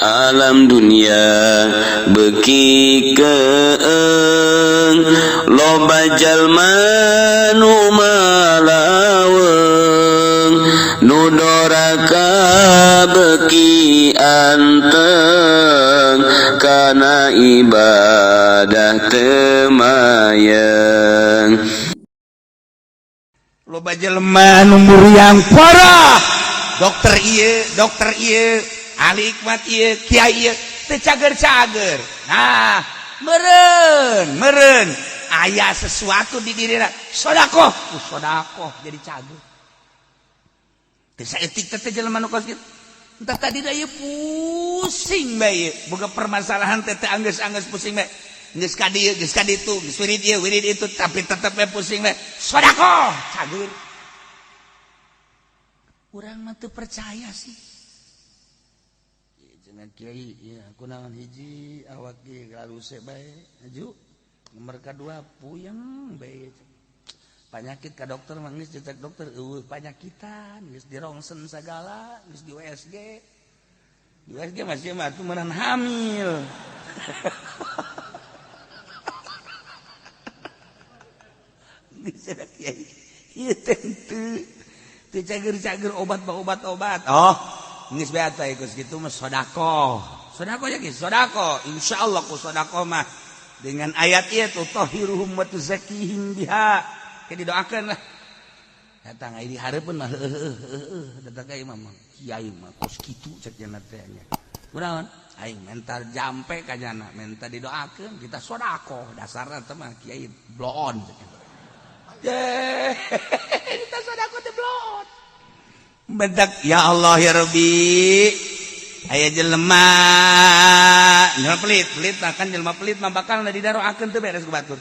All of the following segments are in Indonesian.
alam dunia beki keeng loba jalma nu malaweng nu doraka beki anteng kana ibadah temayeng loba jelema nu muriang parah dokter ieu ahli hikmat ieu kiai ieu teu cager-cager. Nah meureun aya sesuatu di dirina sedekah jadi cager teu saeutik teh jelema nu kos kitu entah tadi ieu pusing bae boga permasalahan teh anggeus pusing bae geus ka dieu geus ka ditu geus wirid ieu wirid itu tapi tetep bae pusing bae sedekah cager. Urang mah teu percaya sih. Jangan kiai ya kunaon hiji awak ge galuse bae aju nomor kadua puyeng bae panyakit ka dokter mah geus dicek dokter eueuh panyakitan geus dirongsen sagala geus di USG masih mah tuh meunan hamil. Geus ada kiai ieu teu cager-cager obat. Oh, geus beat bae geus kitu mah sedekah. Sedekah ya geus sedekah. Insyaallah ku sedekah mah dengan ayat ieu tutahhiruhum wa tuzakkihim biha. Ke didoakeun lah. Datang ai dihareupeun mah datang ka imam kiai mah kos kitu cek cenah teh nya. Kunaon? Aing mental jampe ka jana, minta didoakeun kita sedekah. Dasarna teh mah kiai bloon cek. Kita sedekah teh bloon. Bedak ya Allah ya Rabbi aya jelema pelit akan jelema pelit mah bakal didaroakeun teu beres ku batur.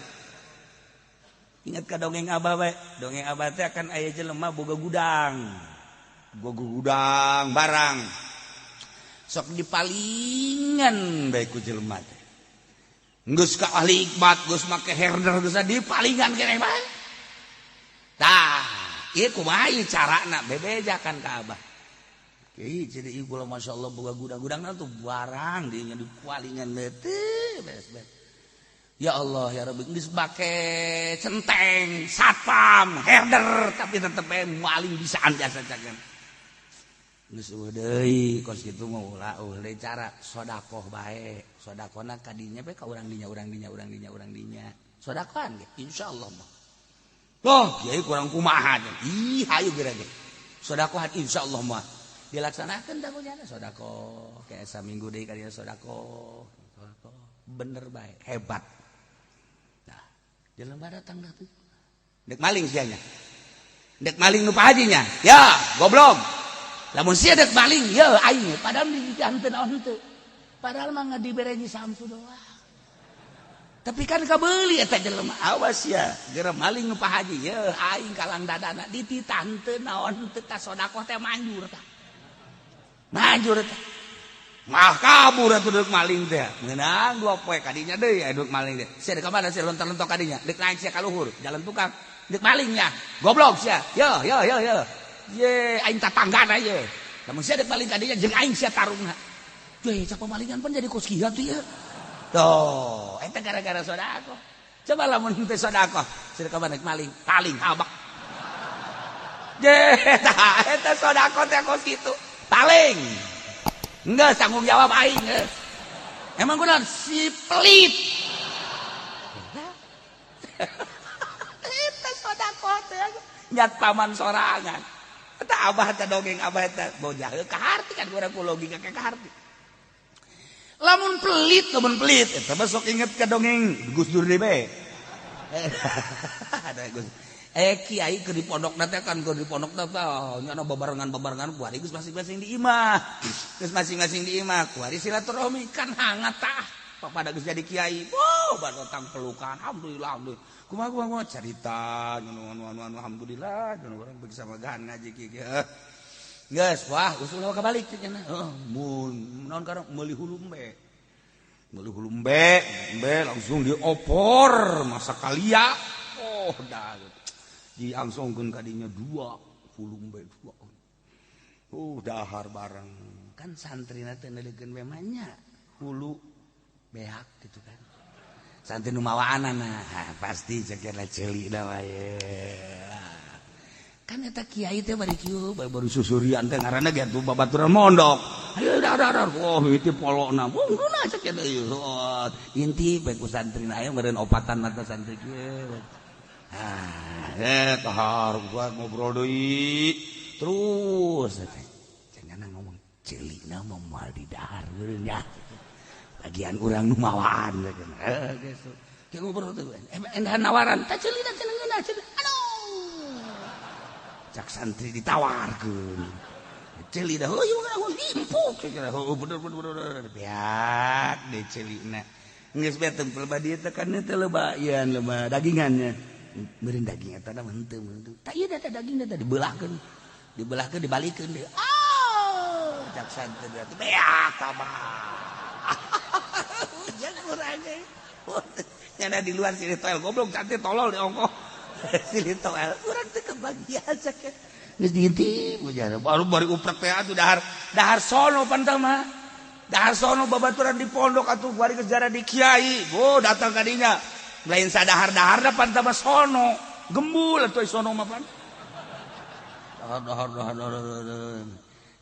Ingat ka dongeng Abah we, dongeng Abah teh akan aya jelema boga gudang barang sok dipalingan bae ku jelema teh. Geus ka ahli hikmat geus make herder geus dipalingan keneh bae. Tah ieu kumaha ieu carana bebejakan ka Abah. Kiai jadi ieu kula masyaallah boga gudang-gudangna tuh barang dinya dipalingan teh beres-beres. Ya Allah ya Rabbi geus bake centeng, satpam, herder tapi tetep maling bisaan jasa cakeun. Geus eueuh deui kos kitu mah ulah deui cara sedekah bae. Sedekahna ka dinya bae ka urang dinya. Sedekahan ge insyaallah mah. Loh, kiai kurang kumaha ih hayu gerage. Sedekahan insyaallah mah dilaksanakeun da kunyana sedekah. Kayak saminggu deui ka dieu sedekah. Bener bae, hebat. Nah, jelema datang dah tuh. Dek maling sianya. Dek maling nu pahajinya. Ya, goblok. Lamun sia dek maling, ya aing padahal dijanten naon teu. Padahal mah ngadibereji samsu doang. Tapi kan kabeuli eta jelema awas ya geura maling nu pahaji ye aing kalang dadana dititah teu naon teu ta sedekah teh manjur tah mah kabur atuh deuk maling teh meunang 2 poe kadinya deui aya deuk maling teh sia deuk ka mana sia lontar-lontar kadinya deuk naik sia ka luhur jalan tukang deuk malingnya goblok sia ye aing tatanggana ye lamun sia deuk maling kadinya jeung aing sia tarungna teh cak pamalingan pun jadi kos kieu tuh ye. Tuh, itu gara-gara sedekah. Coba lamun teu sedekah, sedekah manik maling, paling habak. Eta sedekah teh kos kitu. Paling. Enggak tanggung jawab aing. Emang kunaon si pelit. Eta sedekah teh nyat paman sorangan. Eta Abah teh dongeng Abah teh bojah kaharti kan urang ku logika ke kaharti. Lamun pelit eta mah sok inget ka dongeng Gus Dur deui bae. Ada Gus. Kiai keur di pondokna teh kan keur di pondokna teh nya babarengan kuari geus masing-masing di imah. Geus masing-masing di imah kuari silaturahmi kan hangat tah. Pada geus jadi kiai. Wow, barotang pelukan alhamdulillah. Kumaha carita anu alhamdulillah dan urang bagi samagahan ngaji kieu. Geus wah usul ka balik cenah. Mun naon karang meuli hulumbe. Langsung diopor masa kalia. Oh dah. Diangsongkeun ka dinya 2 hulumbe 2. Dahar bareng. kan santrina teh neulekeun memangnya hulu beak gitu kan. Santri nu mawaanana pasti ceukna ceuli da wae. Kan eta kiai teh bari kieu baru susurian teh ngaranna ge atuh babaturan mondok. Ayo dar wah itu polona. Wungna cek eta ieu. Inti bae ku santrina aya meureun opatan mata santri kieu. Tahar gua ngobrol deui. Terus cenah ngomong ceulina mah moal di dahar meureun nya. Bagian urang nu mawaan geus. Ki ngobrol teh endah nawaran, tah ceulina cenah ngeuna cenah. Aduh. Cak santri ditawarkeun. Ceuli dah heuh ngomong impuk cenah. Heuh bener. Beak deui ceulina. Geus bae tempel badi teh kan teh loba ieu loba dagingannya. Meureun daging eta mah henteu. Tah ieu da daging da dibelahkeun. Dibelahkeun dibalikeun deui. Oh, cak santri teh beak mah. Jangan kurangnya nyana di luar sini toel goblok cantik tolol di ongkoh sini toel kurang tuh kebagian sakit nges diintip baru uprek teh atuh dahar sono pantama dahar sono babaturan di pondok atuh bari kejarah di kiai datang kadinya lain sadahar-dahar da pantama sono gembul atuh sono mah pan dahar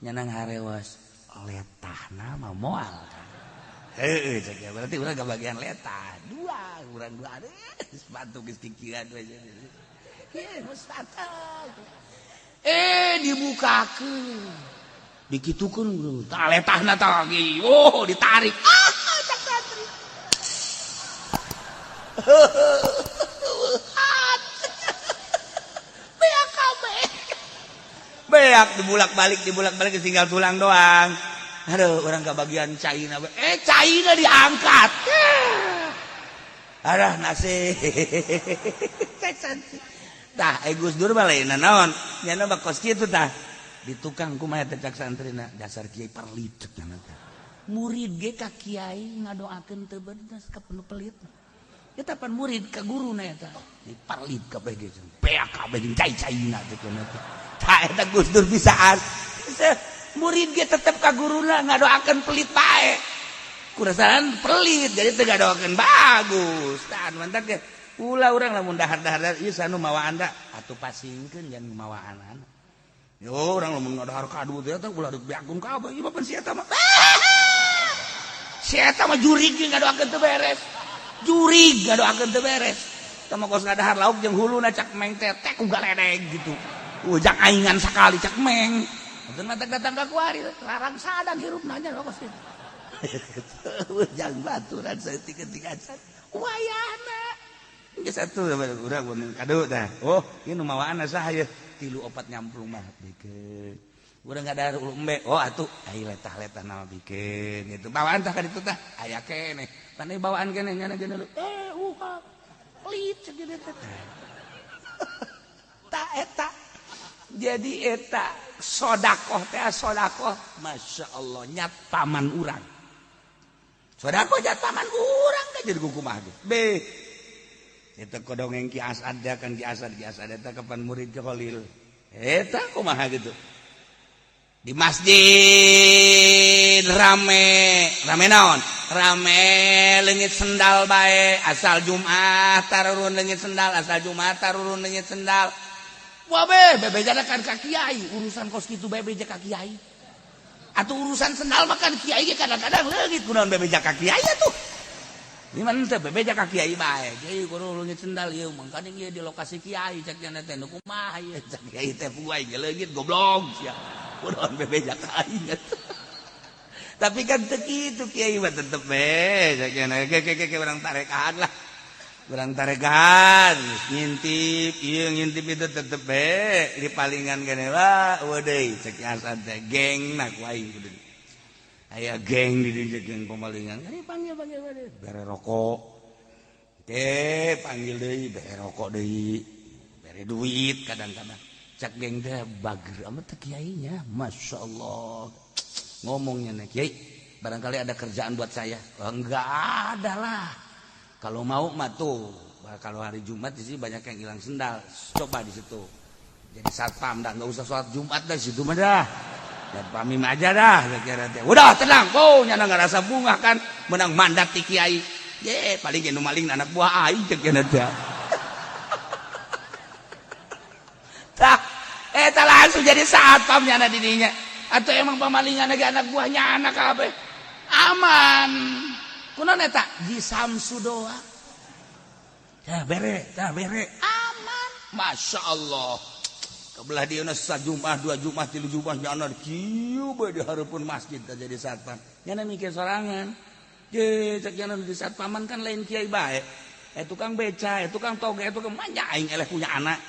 nyanang harewas letahna mah moal cek berarti urang kebagian letah dua sepatu geus kikiran we dibukakeun dikitukeun tah letahna tah lagi ditarik cak santri beak kabeh beak dibulak-balik tinggal tulang doang. Aduh, orang kebagian caina. Caina diangkat. Adah nasi. Tah, Gus Dur mah lain naon. Nyana mah kos kitu tah. Di tukang kumaha teh cak santrina dasar kiai perlit cenah teh. Murid ge ka kiai ngadoakeun teu bener ka penuh pelit. Eta pan murid ka guruna eta. Di perlit kabeh ge cenah. Beak kabeh jeung cai-caina teh cenah teh. Tah eta Gus Dur bisaan. Murid ge tetep ka guruna ngadoakeun pelit bae. Kurasaan pelit jadi teu ngadoakeun bagus. Tah mantak ge ulah urang lamun dahar-dahar ieu sanu mawaan da atuh pasingkeun jan mawaanan. Yo urang lamun ngadahar kadu teh tah ulah deuk beakun kabeh ieu pan si eta mah. Si eta mah jurig ge ngadoakeun teu beres. Jurig ngadoakeun teu beres. Tah mah kos ngadahar lauk jeung huluna cak meng teh tek uga ledeg gitu. Ujang aingan sakali cak meng. Betul mata datang ke kuari, larang sadang hirup nanya kok sih. Jangan baturan setik-tikan wayana. Geus satu urang mun kado tah. Oh, ieu nu mawaana saha 3-4 nyamplung mah bikeun. Urang ngadahar ulu embe. Oh atuh ai letah-letah nama bikeun gitu. Bawaan tah ka ditu tah aya keneh. Pan bawaan keneh nyana geuna pelit segede teh. Ta eta. Jadi eta sodakoh teh sodakoh Masya Allah nyat paman urang sodakoh nyat paman urang kan jadi kukumah be eta kodongeng Ki Asad kan Ki Asad eta kapan murid ke Khalil eta kumaha gitu di masjid rame naon rame leungit sendal bae asal Jumat tarurun leungit sendal asal Jumat tarurun leungit sendal. Wah bebejakan ka kiai urusan kos kitu bebeja ka kiai atuh urusan sendal makan kiai ge kadang-kadang leungit kunaon bebeja ka kiai atuh di mana teh bebeja ka kiai bae kiai kudu leungit sendal ieu mangka ieu di lokasi kiai cek nya teh nu kumaha ieu cek kiai teh puai ge leungit goblok sia kunaon bebeja ka aing tapi kan teu kitu kiai mah tetep cek nya ge urang tarekaan lah urang tarekan ngintip ieu ngintip itu tetep be di palingan keneh wa deui cek Hasan teh gengna ku aing kudu aya geng di dieu geng pamalingan ari panggil bere rokok teh panggil deui bere rokok deui bere duit kadang-kadang cek geng teh bager amat teh kiainya masyaallah ngomongnya nih kiai barangkali ada kerjaan buat saya enggak ada lah. Kalau mau mah tuh, kalau hari Jumat di sini banyak yang hilang sendal, coba di situ. Jadi satpam dah, nggak usah sholat Jumat dah, situ mah dah. Dan pamim aja dah kira teh. Udah tenang, oh nyana ngerasa bunga kan menang mandat ti kiai. Ye, paling anu maling anak buah aing cek cenah teh. Tah, eta langsung jadi satpam nyana di dinya. Atau emang pamalingan lagi anak buahnya anak kabeh. Aman. Kunaon eta? Ji Samsu doa. Tah bere. Aman. Masya Allah. Kebelah dia sajumah, 2 jumah, 3 jumah nyana kieu bae di hareupeun masjid teh jadi satpam. Nyana mikir sorangan. Ye, cek nyana di satpaman kan lain kiai bae. Tukang beca, tukang toge, tukang manja aing eleh punya anak.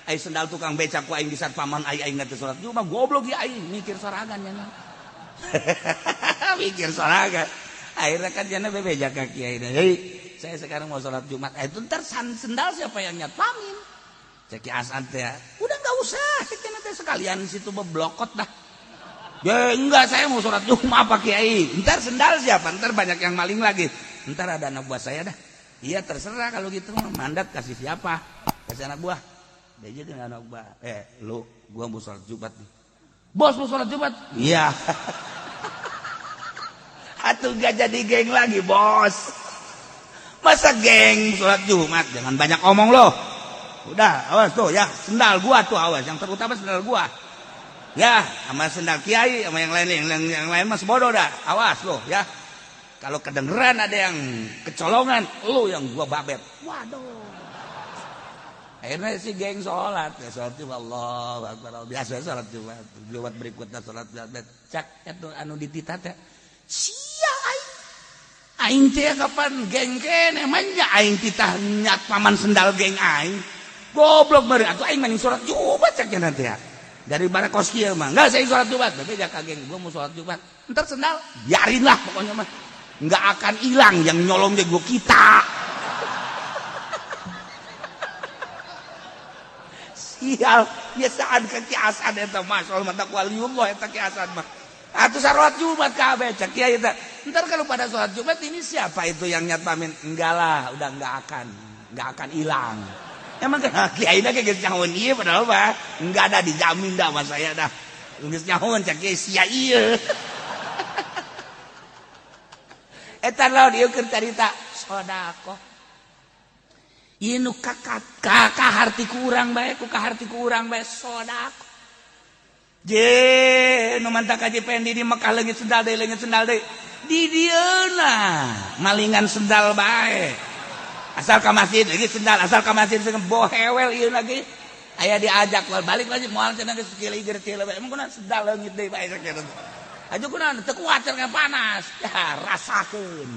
Ai sendal tukang beca ku aing di satpaman aing teh salat Jumat goblok ge aing mikir sorangan nyana. Mikir sorangan. Akhirnya kan nyana bebeja ka kiai. Hei, saya sekarang mau salat Jumat. Itu ntar sendal siapa yang nyatpamin? Ceki Hasan teh, udah nggak usah, ceki nanti sekalian situ beblokot dah. Ya enggak, saya mau sholat Jumat Pak Kiai. Ntar sendal siapa? Ntar banyak yang maling lagi. Ntar ada anak buah saya dah. Iya terserah kalau gitu mandat kasih siapa? Kasih anak buah. Dia juga anak buah. Lu, gua mau sholat Jumat nih. Bos mau sholat Jumat? Iya. Atuh gak jadi geng lagi bos. Masa geng sholat Jumat? Jangan banyak omong loh. Udah, awas tuh ya, sendal gua tuh awas, yang terutama sendal gua. Ya, sama sendal kiai, sama yang lain mas bodoh dah. Awas lo ya. Kalau kedengeran ada yang kecolongan, lu yang gua babet. Waduh. Akhirnya si geng sholat, ya sholat Jumat Allah, biasa sholat Jumat berikutnya sholat Jumat. Cak itu anu ditita teh. Sia aing teh kapan geng kene manja aing titah nyat paman sendal geng aing. Goblok bari atuh aing mending salat Jumat cek cenah teh. Dari bara kos kieu mah. Enggak saya salat Jumat, tapi jaga geng gua mau salat Jumat. Entar sendal biarinlah pokoknya mah. Enggak akan hilang yang nyolong jago kita. Sial, biasaan ke kiasan eta mah soal mata waliullah eta kiasan mah. Atuh salat Jumat kabeh cek kiai eta. Entar kalau pada salat Jumat ini siapa itu yang nyatpamin? Enggak lah, udah enggak akan hilang. Emang kan kiai dah geus nyahoeun ieu padahal mah enggak ada dijamin dah sama saya dah. Geus nyahoeun cak kiai sia ieu. Eta lawan ieu keur carita sedekah. Ieu nu kaharti ku urang bae, ku kaharti ku urang bae sedekah. Je nu mantap kaji pendi di Mekah leungit sendal deui. Di dieuna malingan sendal bae. Asal ke masjid lagi sendal, asal ke masjid dengan bohewel ieu lagi. Aya diajak balik lagi moal cenah geus kieu bae. Emang kunaon sendal leungit deui bae sakitu. Aju kunaon teu kuat cenah panas. Ya rasakeun.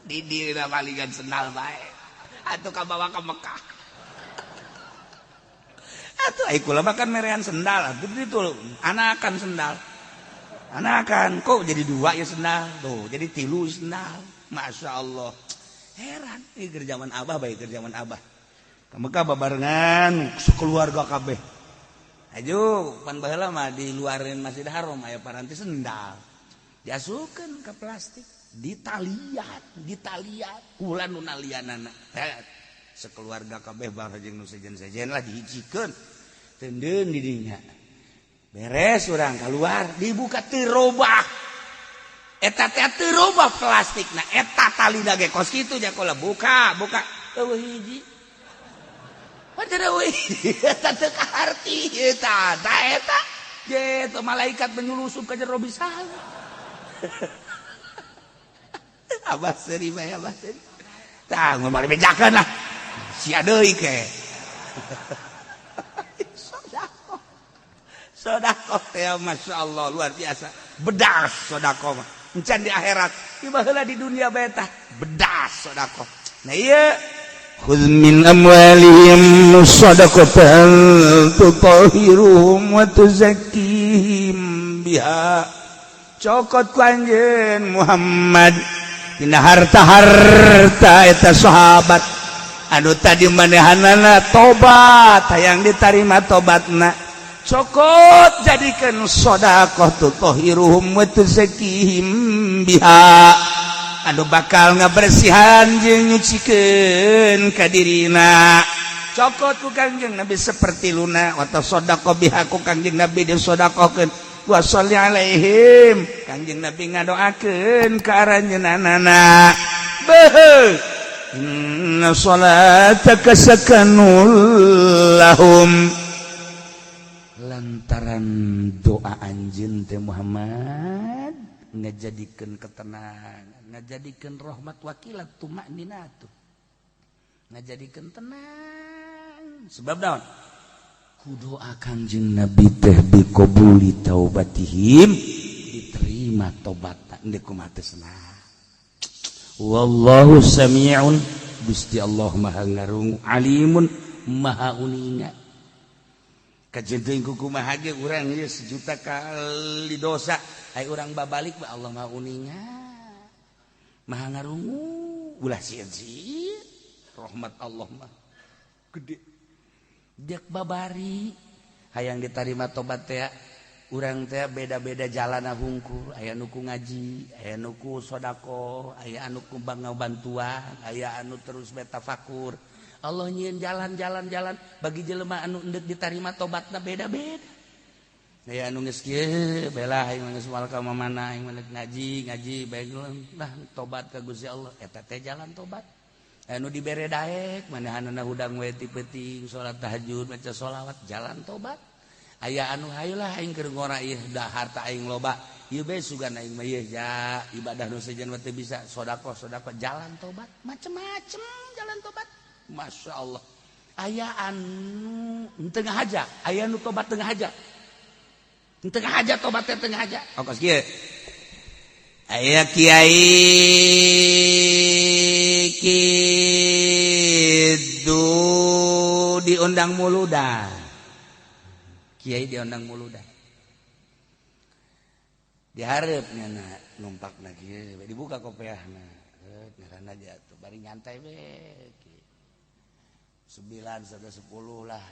Di dieuna malingan sendal bae. Atuh kabawa ka Mekah. Atuh ai kula makan merean sendal, atuh itu anakan sendal. Anakan kok jadi 2 ya sendal. Tuh, jadi 3 sendal. Masya Allah. Heran. Ini kerjaman Abah baik kerjaman Abah. Mekah babarengan sekeluarga kabeh. Ayo pan baheula mah di luarin Masjid Haram aya paranti sendal. Diasukeun ke plastik, ditalian. Kula nu nalianana. Sekeluarga kabeh bae jeung nu sejen-sejen lah dihijikeun. Teudeun di dinya. Beres urang keluar dibuka teu robah. Eta teh teu robah plastikna, eta talina ge kos kitu nya kula buka. Eueuh hiji. Padahal eueuh eta teu kaharti eta. Ye teu malaikat menyulusup ka jero bisan. Abah seuri bae abah seuri. Tah mun mari bejakeun lah. Sia deui ke. Sedekah teh Masya Allah luar biasa. Bedas sedekah mah. Encan di akhirat, ieu baheula di dunia bae tah bedas sedekah. Nah ieu khudz min amwalihim shadaqatan tutahhiruhum wa tuzakkihim biha. Cokot ku anjeun Muhammad dina harta-harta eta sahabat anu tadi manehanana tobat hayang ditarima tobatna. Cokot jadikan sedekah tutahhiruhum wa tuzakkihim biha anu bakal ngabersihan jeung nyucikeun ka dirina cokot ku Kangjeng Nabi seperti luna atau sedekah bihaku Kangjeng Nabi dia sedekahkeun wa sholli alaihim Kangjeng Nabi ngadoakeun ka aranjeunana beuh inna sholataka sakanul lahum lantaran doa anjeun teh Muhammad ngajadikeun ketenangan ngajadikeun rahmat wakilat tumakninatu ngajadikeun tenang sebab naon ku doa Kangjeng Nabi teh biqabuli taubatihim diterima tobatna endeu kumaha teh senang wallahu samiun Gusti Allah maha ngarungu alimun maha uninga kajian teuing kumaha ge urang ieu sejuta kali dosa ai urang babalik ba Allah maha uninga maha ngarungu ulah sieun rahmat Allah mah gede diak babari hayang diterima tobat teh urang teh beda-beda jalana hungkul aya nu ku ngaji aya nu ku sedekah aya anu ku bantuan aya anu terus betafakur Allah nyieun jalan bagi jelema anu endeuh diterima tobatna beda-beda aya anu geus kieu belah aing geus moal ka mamana aing ngaji bae lah tobat ka Gusti Allah eta teh jalan tobat anu dibere daek manahanana hudang we ti peuting salat tahajud maca sholawat jalan tobat aya anu hayulah aing keur ngora ieu da harta aing loba ieu bae sugan aing mah ieu ya ibadah nu sejen teh bisa sedekah jalan tobat macem-macem jalan tobat Masya Allah aya anu tengah haja aya anu tobat tengah haja tobat teh tengah haja ongkos kieu aya kiai kitu diundang muludan kiai diundang muludan diharapnya numpakna kieu dibuka kopiahna ngaranna aja tuh bari nyantai we 9 sampai 10 lah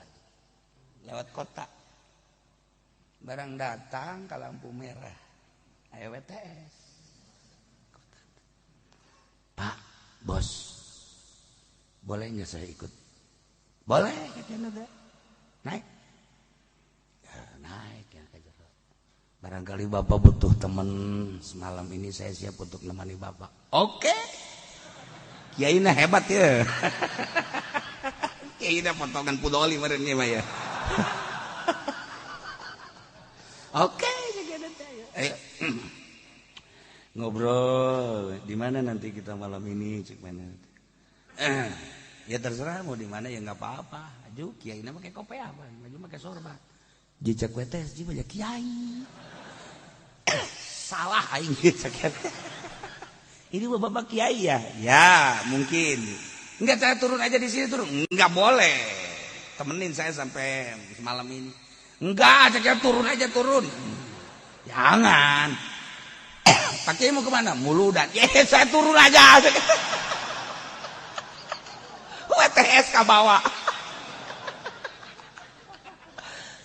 lewat kota barang datang ke lampu merah aya WTS Pak bos boleh nggak saya ikut boleh katanya naik ya, naik ya barangkali bapak butuh teman semalam ini saya siap untuk menemani bapak oke kiai na hebat ya kiai na potongan pudoli merenya mah ya oke ayo ngobrol di mana nanti kita malam ini cek mana ya terserah mau di mana ya nggak apa-apa aju kiai na pakai kopi apa maju pakai sorban jejak wetes ji banyak kiai salah aing cek ini bapak kiai ya mungkin enggak saya turun aja di sini turun enggak boleh temenin saya sampai malam ini enggak cek turun aja turun jangan pakai mau kemana muludan saya turun aja WTS ke bawah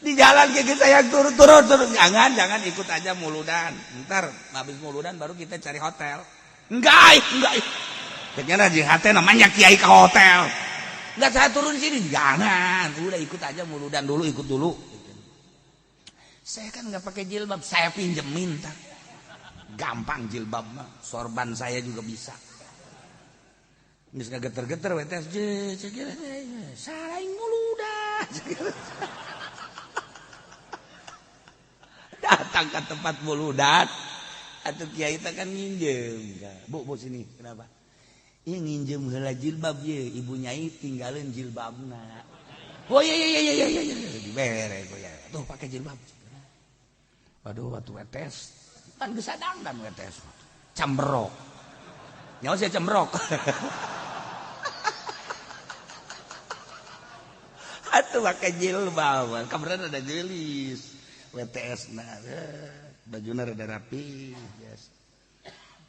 di jalan kayak saya turun jangan ikut aja muludan ntar habis muludan baru kita cari hotel enggak kayaknya di hati namanya kiai ke hotel enggak saya turun sini jangan udah ikut aja muludan dulu ikut dulu saya kan nggak pakai jilbab saya pinjemin tak gampang jilbab mah sorban saya juga bisa geus geter-geter wetes saraing muludan datang ke tempat muludan atuh kiai teh kan nginjem bu sini kenapa ieu nginjem heula jilbab ye ibu nyai tinggalin jilbabna oh iya dibere ya tuh pakai jilbab waduh waktu wetes kan bisa dangdan wetes cambrok nyawa saya cambrok atuh pakai jilbab kabaran ada jelis WTS nah bajuna rada rapi yes.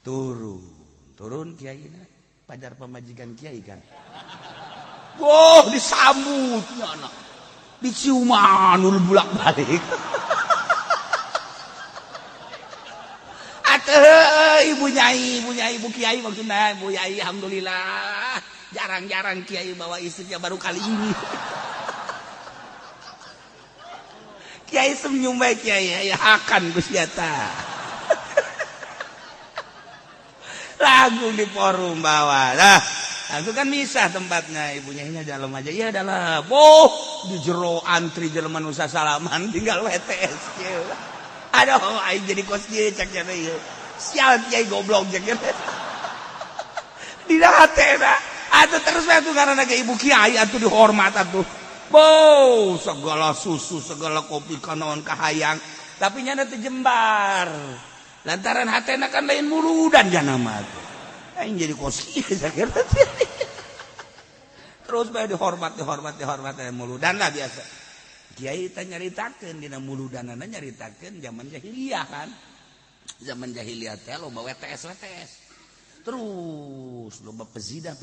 turun kiai na pajar pemajikan kiai kan wow disambut anak diciuman ul bulak balik ibu nyai ibu kiai maksudnya ibu nyai alhamdulillah jarang-jarang Kiai bawa istrinya baru kali ini. Kiai senyum bae Kiai ya akan Gus Yata. Lagu di forum bawah. Nah, aku kan misah tempatnya, ibunya ini dalam aja. Iya dalam. Oh, di jero antri jelema nu salaman tinggal WTS. Aduh, aing jadi kos kieu cek cenah ieu. Sial Kiai goblok cek cenah. Dina hatena. Atuh terus we atuh ngaranna ke ibu Kiai atuh dihormat atuh. Bow, segala susu, segala kopi kanaon kahayang. Tapi nyana teu jembar. Lantaran hatena kan lain muludan janama tuh. Aing jadi kos kieu sakira. Terus bae dihormat muludan lah biasa. Kiai teh nyaritakeun dina muludanana nyaritakeun zaman jahiliyah kan. Zaman jahiliyah teh loba WTS. Terus loba pezinah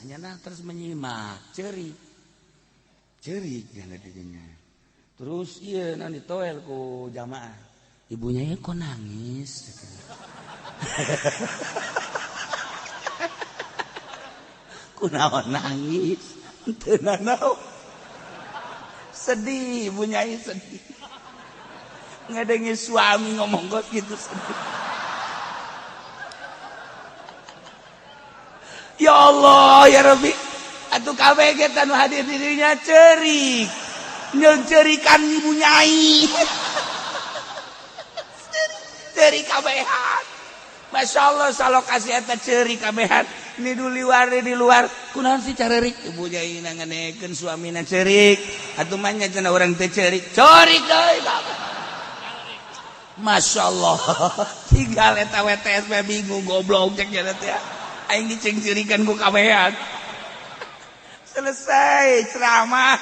nyana terus menyimak cerik nyana didinya. Terus ieu na ditoel ku jamaah. Ibunya ya kok nangis. Kunaon nangis? Teu nanaon. Sedih ibunya sedih. Ngadengi suami ngomong kok gitu sedih. Ya Allah ya Rabbi, atuh kabeh ge tanu hadir dirinya cerik. Nyeun cerikan ibu nyai. Cerik kabehan. Masya Allah salokasi eta cerik kabehan. Ini di luar. Kunaon sih carerik? Ibu nyai nanganekeun suamina cerik. Atuh mah nya cenah urang teh cerik. Cerik deui kabeh. Masya Allah. Tinggal eta WTS mah bingung goblok cek cenah teh. Aing diceng-cerikan ku kabehan. Selesai ceramah.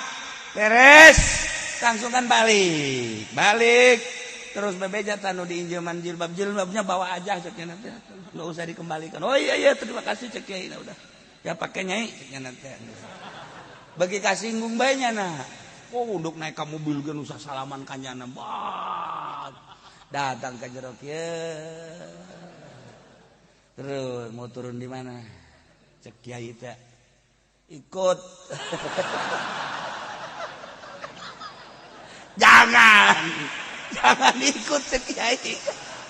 Beres. Langsung kan balik. Terus bebeja tanu diinjeman jilbabnya bawa aja cek nya nanti enggak usah dikembalikan. Oh iya terima kasih cek Kiai udah. Ya pakai nyai cek nya nanti. Bagi kasinggung bae nya nah. Oh unduk naik ka mobil geus usah salaman ka nyana. Datang ka jero kieu. Terus mau turun di mana? Cek Kiai teh. Ikut. Jangan ikut Cek Kiai.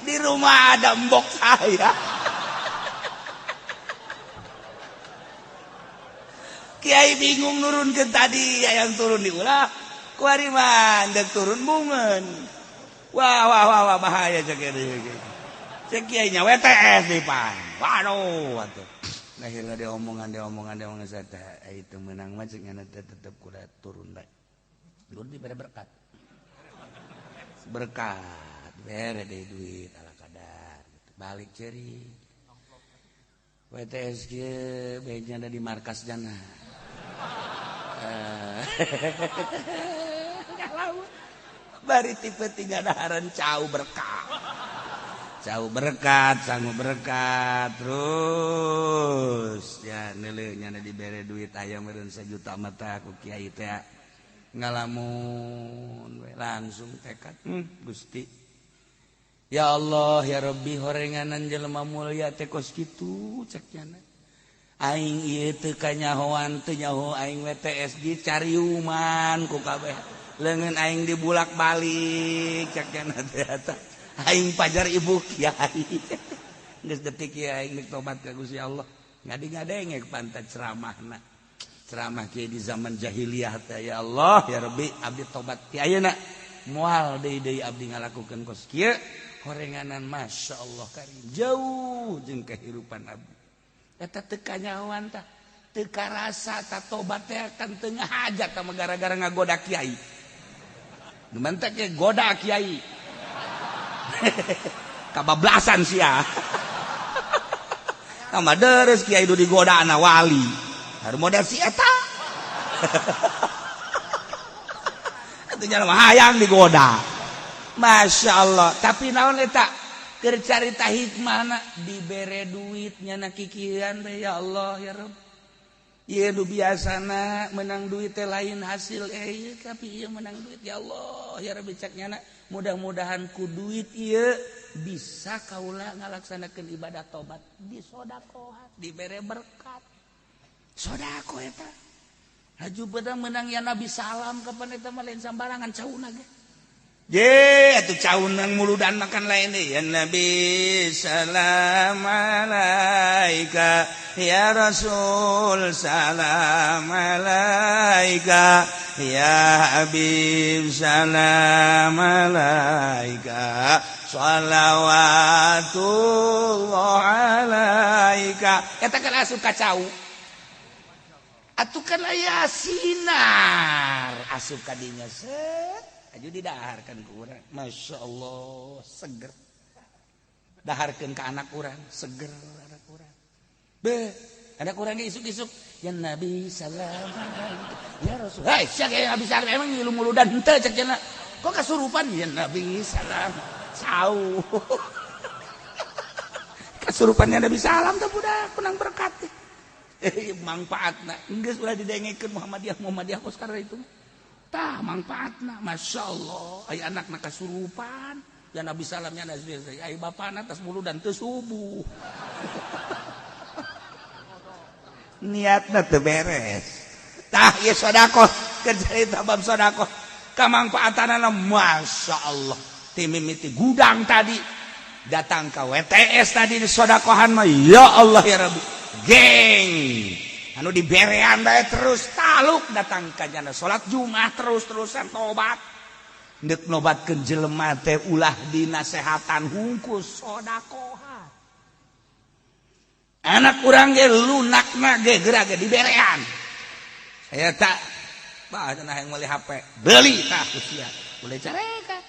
Di rumah ada mbok saya. Kiai bingung nurun ke tadi yang turun diulah. Kuari mah dek turun bungen. Wah bahaya Cek Kiai. Cek Kiai nya WTS di pan. Waduh atuh. Akhirnya dia omongan saya itu menang mah cek nya tetep kuda turun bae. Turun di berkat. Berkat bere deh duit ala kadar gitu. Balik ceri WTS ge baiknya ada di markas jana bari tipe 3 daharan cau berkat sangu berkat terus ya neuleuh nya dibere duit aya meureun 1 juta mata ku Kiai teh ngalamun langsung tekad Gusti ya Allah ya Rabbi horenganan jelema mulia teh kos kitu cek nya aing ieu teu kanyahoan teu nyaho aing WTS di cariuman ku kabeh leungeun aing dibulak-balik cek nya teh eta aing pajar ibu Kiai geus detik ieu aing tobat ka Gusti Allah ngadi-ngadenge pantat ceramahna ceramah Kiai di zaman jahiliyah teh ya Allah ya Rabbi abdi tobat ti ayeuna moal deui abdi ngalakukeun kos kieu horenganan masyaallah karim jauh jeung kehidupan abdi eta teu kanyahoan tah teu karasa tah tobat teh kan teu ngahajat tah gara-gara ngagoda Kiai nu mantep ge goda Kiai kabablasan sia kamadares Kiai du digoda ana wali harus modal si eta. Itu jalan hayang digoda. Masya Allah. Tapi naon eta keur carita hikmahna dibere duitnya na kikieuan ya Allah ya Rabb. Ieu nu biasana menang duit teh lain hasil tapi ieu menang duit ya Allah ya Rabbi caknya mudah-mudahan ku duit ieu bisa kaula ngalaksanakeun ibadah tobat di sedekah dibere berkat. sodako eta haju beda menang ya Nabi salam kapan eta mah lain sambarangan cauna ge ye atuh caunang muludan makan lain deh ya Nabi salam alaika ya Rasul salam alaika ya Habib salam alaika shalawatullah alaika eta kan asup kacau atuh kan aya sinar asup ka dinya set aju didaharkan ke urang Masya Allah seger daharkan ke anak urang seger anak urang be anak urang isuk-isuk ya Nabi salam ya Rasul hai siapa yang Nabi salam emang ngilu muludan henteu cek cenah kok kasurupan ya Nabi salam sau kasurupannya Nabi salam teh budak penang berkat manfaatna geus ulah didengekeun Muhammadiyah kos karena itu tah manfaatna Masya Allah aya anakna kasurupan ya Nabi salamnya nazir aya bapana tas muludan teu subuh niatna teu beres tah ieu sedekah kerjaita bab sedekah kamangfaatanna Masya Allah ti mimiti gudang tadi datang ke WTS tadi di sedekahan mah ya Allah ya Rabbi geng anu diberean bae terus taluk datang ka jana salat Jumat terus-terusan tobat neuk nobatkeun jelema teh ulah dinasehatan hungkus sedekah anak urang ge lunakna ge geura ge diberean saya tak bah cenah hayang meuli HP beuli tah ku sia boleh carekan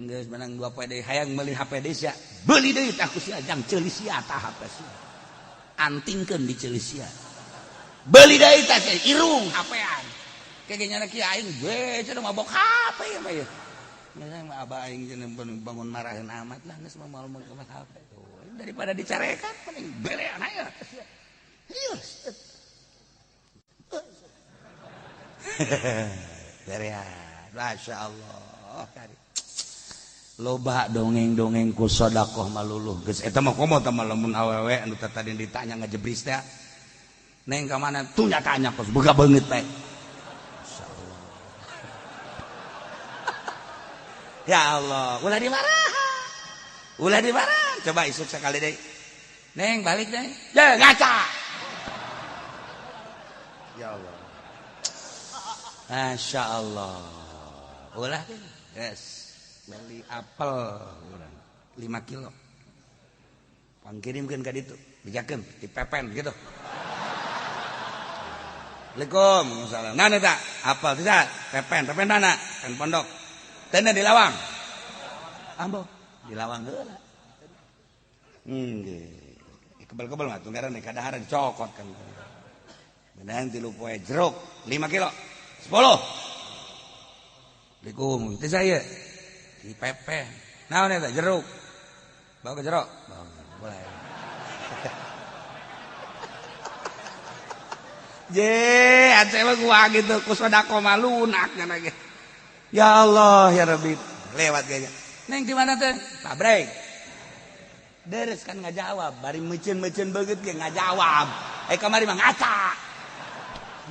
geus menang 2 poe deui hayang meuli HP deui sia beuli deui tah ku sia jang ceuli sia tah HP sia antingkeun di ceuli sia beuli deui tah irung HP-an kegenya kieu aing we cenah mabok HP ya mah ya nya mah abah aing cenah bangun maraheun amat lah geus mah malu mabok HP tuh daripada dicarekan mending belean aya berean Masya Allah kari loba dongeng-dongeng ku sedekah maluluh geus eta mah komo tah lamun awewe anu tadi ditanya ngajebris teh neng ka mana tuh nya tanya kos boga beungeut bae masyaallah ya Allah ulah dimarah coba isuk sekali deui neng balik neng ya ngaca ya Allah Masya Allah ulah yes beli apel 5 kilo pangkirimkeun ka ditu bijakeun dipepen gitu Waalaikumsalam nana tak apel tidak pepen nana pen pondok tenda di lawang ambo di lawang heula kebel-kebel mah tunggaran di kadahara dicokot kan beneran 3 poe jeruk 5 kilo 10 Waalaikum teh saya di pepe naon eta jeruk bawa ke jeruk boleh je ate mah gua gitu ku sedekah mah lunak kana ge ya Allah ya Rabbi lewat gaya neng di mana teh pabrik deres kan ngajawab bari meuceun beungeut ge ngajawab kamari mah ngaca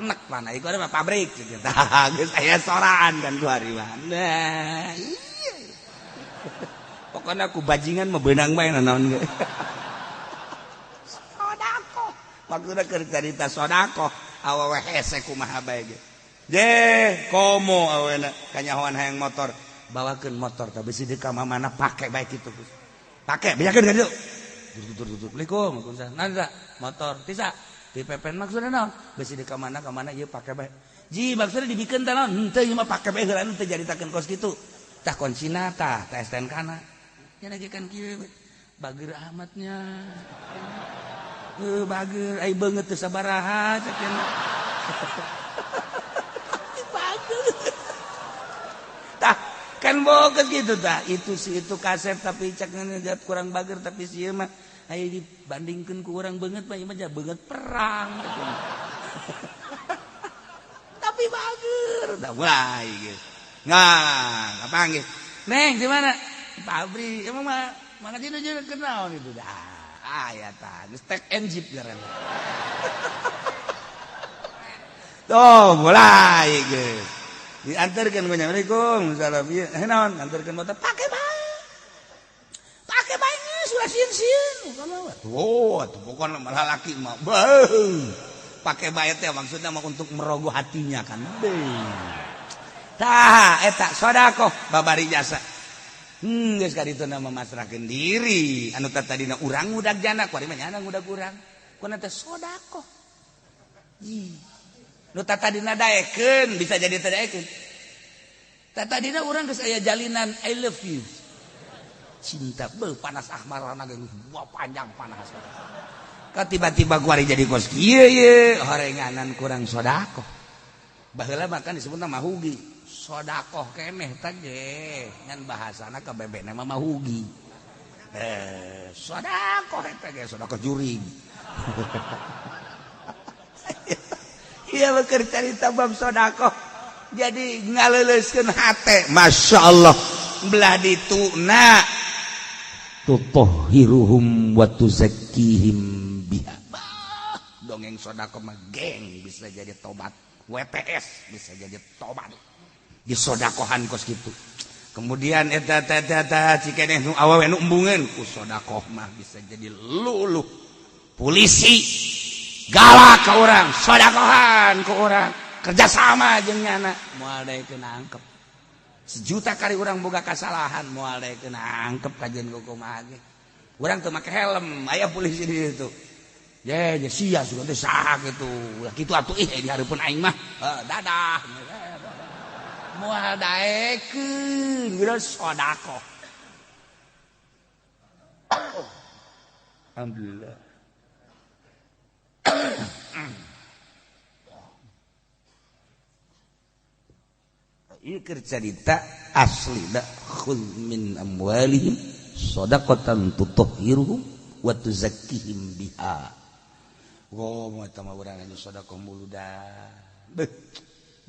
nek mana iku mah pabrik gitu geus aya soran kan gua hari mah nah pokoknya aku bajingan mah beunang bae naon ge sedekah maksudna keur carita sedekah awewe hese kumaha bae ge je komo awena kanyahoan hayang motor bawakeun motor teh bisi deui ka mamana pake bae kitu pake bejakeun ka ditu tutur Assalamualaikum nanti motor tisa dipepen maksudna naon bisi deui ka mana ieu pake bae ji maksudna dibikeun teh naon henteu ieu mah pake bae heula teh jaritakeun kos kitu tah konsina tah STNK-na nya lagi kan kieu bager amatnya bager ai beungeut teu sabaraha cek cenah bager tah kan boges gitu tah itu kaset tapi cek ngajat kurang bager tapi sieun mah aya dibandingkeun ku urang beungeut mah ieu mah beungeut perang tapi bager tah mulai geus nah panggil neng di mana pabrik emang mah mana dia kenal gitu dah ya tah stek and jeep ngaranna Tuh mulai geus. Diantarkeun ku nya. Assalamualaikum. Salam. Ieu naon nganterkeun motor pake bae. Pake bae geus ulah sieun-sieun. Tuh pokona lalaki mah. Pake bae teh maksudna mah untuk merogoh hatinya kan. Tah eta sedekah babari jasa. Geus ka ditu na memasrahkeun diri. Anu tadina urang ngudag jana, kuari mah nyana ngudag urang. Kuna teh sedekah. Nu tadina daekeun bisa jadi teu daekeun. Tadina urang geus aya jalinan I love you. Cinta beuh panas ahmarana geus panjang panas. Ka tiba-tiba kuari jadi kos kieu ye, horenganan kurang sedekah. Baheula makan disebutna mahugi. Sedekah keneh teh ge, ngan bahasana kabebena mah mahugi. Sedekah eta ge sedekah juring. Iya beker carita bab sedekah. Jadi ngaleuleuskeun hate, masyaallah. Belah dituna tutahhiruhum wa tuzakkihim biha. Dongeng sedekah mah geng bisa jadi tobat. WTS bisa jadi tobat. Disodakohan kos gitu. Kemudian eta cikeneh nu awewe nu embungeun ku sodakoh mah bisa jadi luluh. Polisi galak ka urang, sodakohan ku urang, kerjasama jeung nyana moal daekeun angkep. 1 juta kali urang boga kasalahan moal daekeun angkep kajen kumaha ge. Urang teu make helm, aya polisi di ditu. Ye sia sugan teh saha kitu. Ulah kitu atuh di hareupeun aing mah. Dadah. Moal daekeun geus sedekah. Alhamdulillah. Ieu keur carita aslina khudz min amwalihim shadaqatan tutahhiruhum wa tuzakkihim biha. Wo moal tah urang anu sedekah muludan.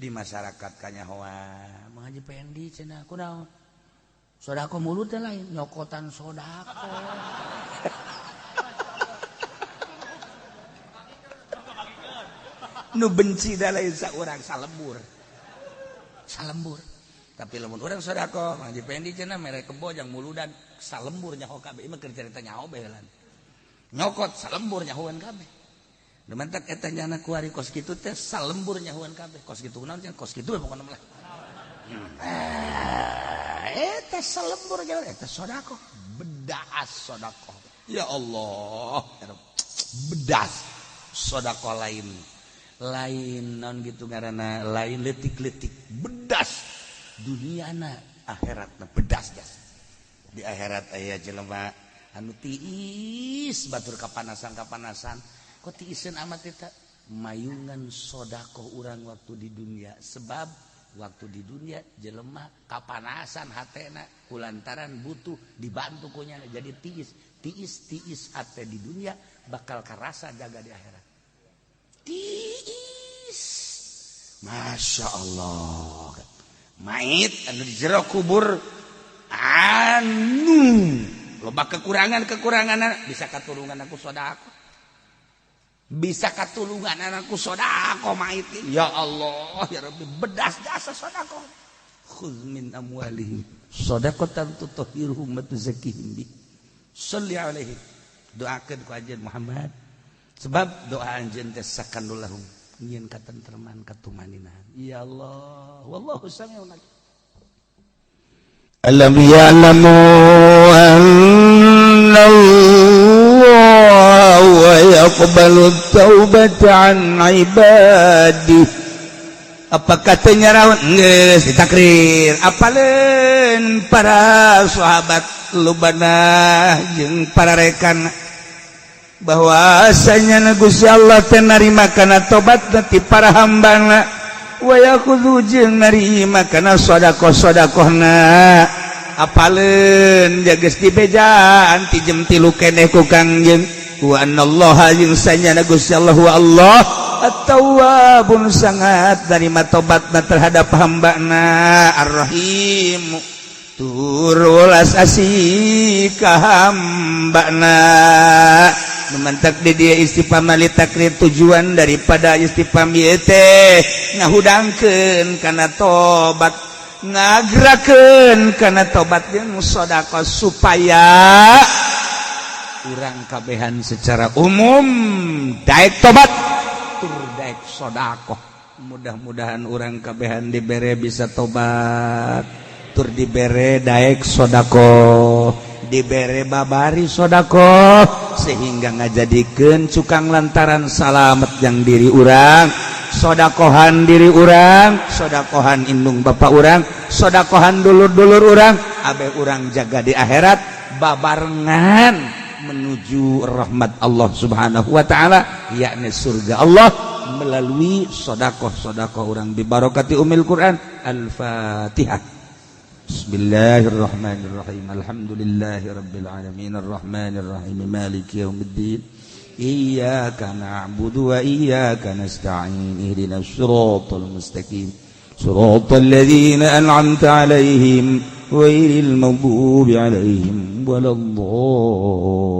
Di masyarakat kanyahoa Mang Haji Pendi cenah kunaon sedekah mulut teh lain nyokotan sedekah. Nu benci da lain saurang salembur tapi lamun urang sedekah Mang Haji Pendi cenah mere kebo jang muludan salembur nyaho kabeh mah keur carita nyaho bahelan nyokot salembur nyahoan kabeh. Demantak eta nyana kuari kos kitu teh salembur nyahuan kabeh. Kos kitu naon cenah kos kitu pokona mah. Eta salembur nyahuan eta sedekah, bedas sedekah. Ya Allah, bedas sedekah lain. Lain naon gitu ngaranna, lain letik-letik, bedas duniana, akhiratna bedas jas. Di akhirat aya jelema anu tiis batur kapanasan. Kok tiiseun amat eta mayungan sedekah urang waktu di dunia sebab waktu di dunia jelema kapanasan hatena kulantaran butuh dibantu ku nya jadi tiis hate di dunia bakal karasa jaga di akhirat. Tiis. Masya Allah. Mait anu di jero kubur anu loba kekurangan bisa katulungan aku sedekah. Bisa katulungan anakku sedekah mait. Ya Allah, ya Rabbi, bedas jasa sedekah. Khudz min amwalihim shadaqatan tutahhiruhum wa tuzakkihim bi. Shalli alaihi. Doakeun ku anjeun Muhammad. Sebab doa anjeun teh sakanul lahum nyieun katentreman katumaninan. Ya Allah, wallahu sami'un alim. Alam ya'lamu anna wa yaqbalu taubata an ibadi. Apa katanya rawan geus ditakrir apaleun para sahabat lubana jeung para rekan bahwasanya Gusti Allah teh narima kana tobat ti para hambana wa yakhudhu jeung narima kana sedekah-sedekahna apaleun geus dibejaan ti jem 3 keneh ku Kangjeng wa anallaha jeung sanyana Gusti Allah wa Allah at-tawwabun sangat narima tobatna terhadap hambana ar-rahim tur welas asih ka hambana memantak di dia istifham li takrir tujuan daripada istifham ieu teh ngahudangkeun kana tobat ngagerakkeun kana tobat jeung sedekah supaya urang kabehan secara umum daek tobat tur daek sedekah. Mudah-mudahan orang kabehan dibere bisa tobat, tur dibere daek sodako, dibere babari sodako, sehingga ngajadikeun cukang lantaran salamet yang diri urang, sodakohan diri urang, sodakohan indung bapak urang, sodakohan dulur-dulur urang, abe urang jaga di akhirat babarengan menuju rahmat Allah Subhanahu wa taala, yakni surga Allah melalui sodakoh orang bibarakati umil Quran. Al-Fatihah. Bismillahirrahmanirrahim. Alhamdulillahi rabbil alamin arrahmanir rahim maliki yaumiddin iyyaka na'budu wa iyyaka nasta'in ihdinas siratal mustaqim siratal ladzina an'amta 'alaihim ghairil maghdubi 'alaihim waladdallin.